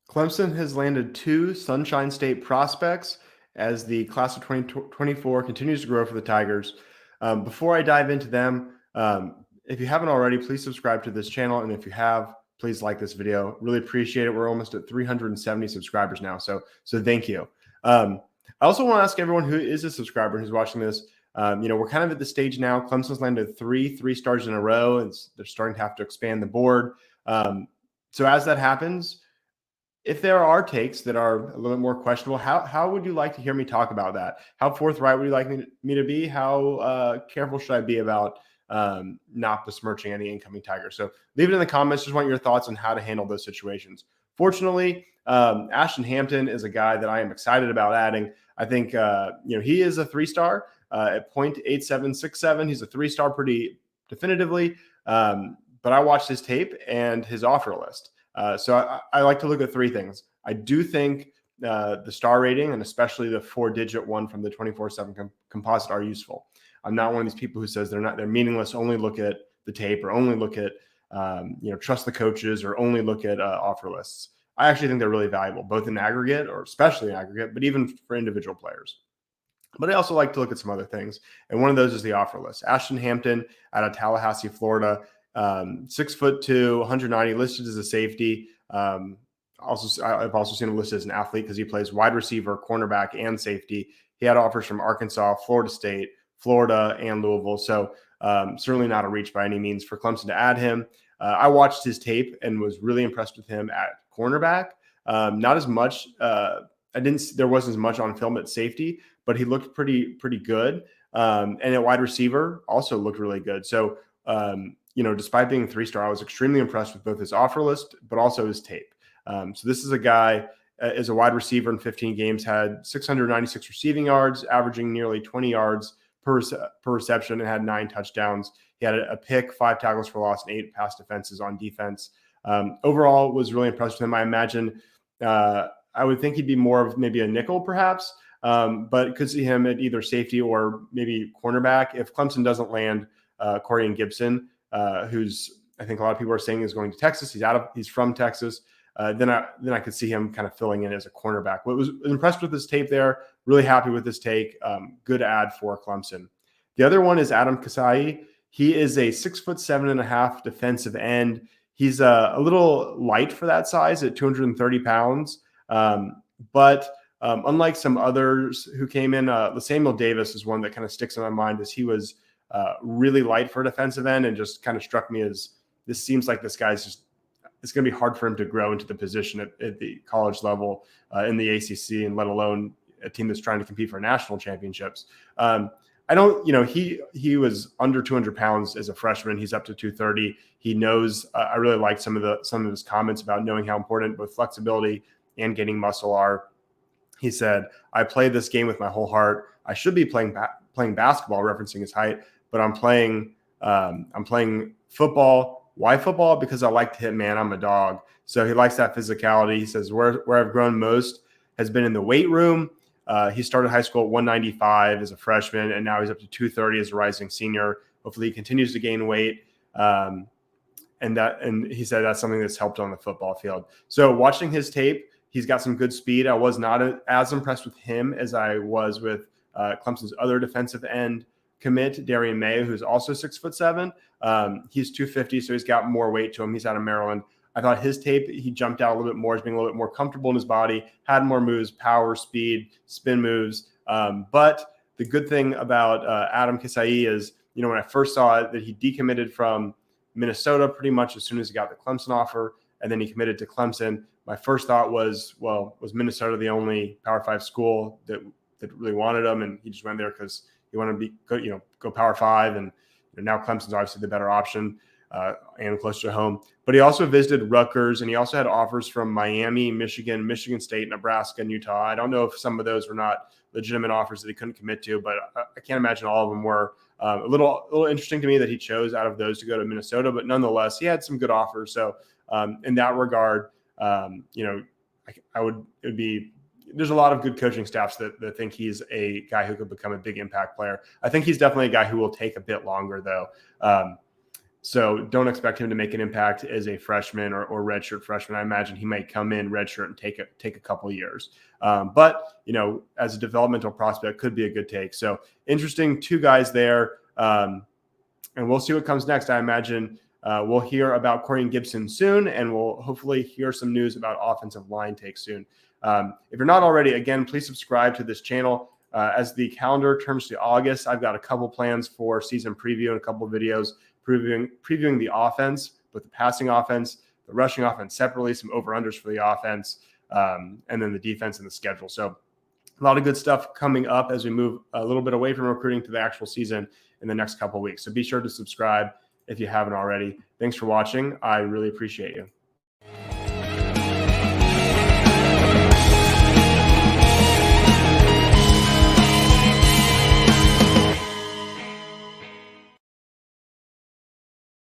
Clemson has landed 2 Sunshine State prospects as the class of 2024 continues to grow for the Tigers. Before I dive into them, if you haven't already, please subscribe to this channel. And if you have, please like this video. Really appreciate it. We're almost at 370 subscribers now. So thank you. I also want to ask everyone who is a subscriber who's watching this, we're kind of at the stage now. Clemson's landed 3 stars in a row. They're starting to have to expand the board. So as that happens, if there are takes that are a little bit more questionable, how would you like to hear me talk about that? How forthright would you like me to be? How careful should I be about not besmirching any incoming Tiger? So leave it in the comments. Just want your thoughts on how to handle those situations. Fortunately, Ashton Hampton is a guy that I am excited about adding. I think he is a 3-star at 0.8767. He's a 3-star pretty definitively. But I watched his tape and his offer list. So I like to look at 3 things. I do think the star rating and especially the 4-digit one from the 24/7 composite are useful. I'm not one of these people who says they're meaningless. Only look at the tape or only look at trust the coaches or only look at offer lists. I actually think they're really valuable, both in aggregate or especially in aggregate, but even for individual players. But I also like to look at some other things, and one of those is the offer list. Ashton Hampton out of Tallahassee, Florida. 6'2", 190, listed as a safety. I've also seen him listed as an athlete because he plays wide receiver, cornerback, and safety. He had offers from Arkansas, Florida State, Florida, and Louisville. So certainly not a reach by any means for Clemson to add him. I watched his tape and was really impressed with him at cornerback. Not as much. There wasn't as much on film at safety, but he looked pretty good. And at wide receiver also looked really good. So despite being a 3-star, I was extremely impressed with both his offer list, but also his tape. So this is a guy as a wide receiver in 15 games, had 696 receiving yards, averaging nearly 20 yards per reception, and had 9 touchdowns. He had a pick, 5 tackles for loss, and 8 pass defenses on defense. Overall, was really impressed with him. I imagine I would think he'd be more of maybe a nickel, perhaps, but could see him at either safety or maybe cornerback if Clemson doesn't land Corey Gibson, who's I think a lot of people are saying is going to Texas. He's from Texas. Then I could see him kind of filling in as a cornerback. Was impressed with his tape there. Really happy with his take. Good ad for Clemson. The other one is Adam Kissayi. He is a 6'7.5" defensive end. He's a little light for that size at 230 pounds. But unlike some others who came in, Samuel Davis is one that kind of sticks in my mind as he was really light for a defensive end and just kind of struck me as this seems like this guy's just, it's going to be hard for him to grow into the position at the college level in the ACC, and let alone a team that's trying to compete for national championships. He was under 200 pounds as a freshman. He's up to 230. He knows, I really like some of his comments about knowing how important both flexibility and gaining muscle are. He said, I played this game with my whole heart. I should be playing basketball, referencing his height, but I'm playing football. Why football? Because I like to hit man. I'm a dog. So he likes that physicality. He says, where I've grown most has been in the weight room. He started high school at 195 as a freshman, and now he's up to 230 as a rising senior. Hopefully he continues to gain weight. And he said that's something that's helped on the football field. So watching his tape, he's got some good speed. I was not as impressed with him as I was with Clemson's other defensive end commit, Darian Mayo, who's also 6'7". He's 250, so he's got more weight to him. He's out of Maryland. I thought his tape, he jumped out a little bit more as being a little bit more comfortable in his body, had more moves, power, speed, spin moves. But the good thing about Adam Kissayi is, when I first saw it, that he decommitted from Minnesota pretty much as soon as he got the Clemson offer, and then he committed to Clemson. My first thought was Minnesota the only Power 5 school that really wanted him, and he just went there because he wanted to go Power 5, and now Clemson's obviously the better option and closer to home. But he also visited Rutgers, and he also had offers from Miami, Michigan, Michigan State, Nebraska, and Utah. I don't know if some of those were not legitimate offers that he couldn't commit to, but I can't imagine all of them were. A little interesting to me that he chose out of those to go to Minnesota, but nonetheless, he had some good offers. So in that regard, there's a lot of good coaching staffs that think he's a guy who could become a big impact player. I think he's definitely a guy who will take a bit longer, though. So don't expect him to make an impact as a freshman or redshirt freshman. I imagine he might come in redshirt and take a couple of years. But, as a developmental prospect, could be a good take. So interesting, 2 guys there. And we'll see what comes next. I imagine we'll hear about Corian Gibson soon, and we'll hopefully hear some news about offensive line takes soon. If you're not already, again, please subscribe to this channel. As the calendar turns to August, I've got a couple plans for season preview and a couple of videos previewing the offense, both the passing offense, the rushing offense separately, some over-unders for the offense, and then the defense and the schedule. So a lot of good stuff coming up as we move a little bit away from recruiting to the actual season in the next couple of weeks. So be sure to subscribe if you haven't already. Thanks for watching. I really appreciate you.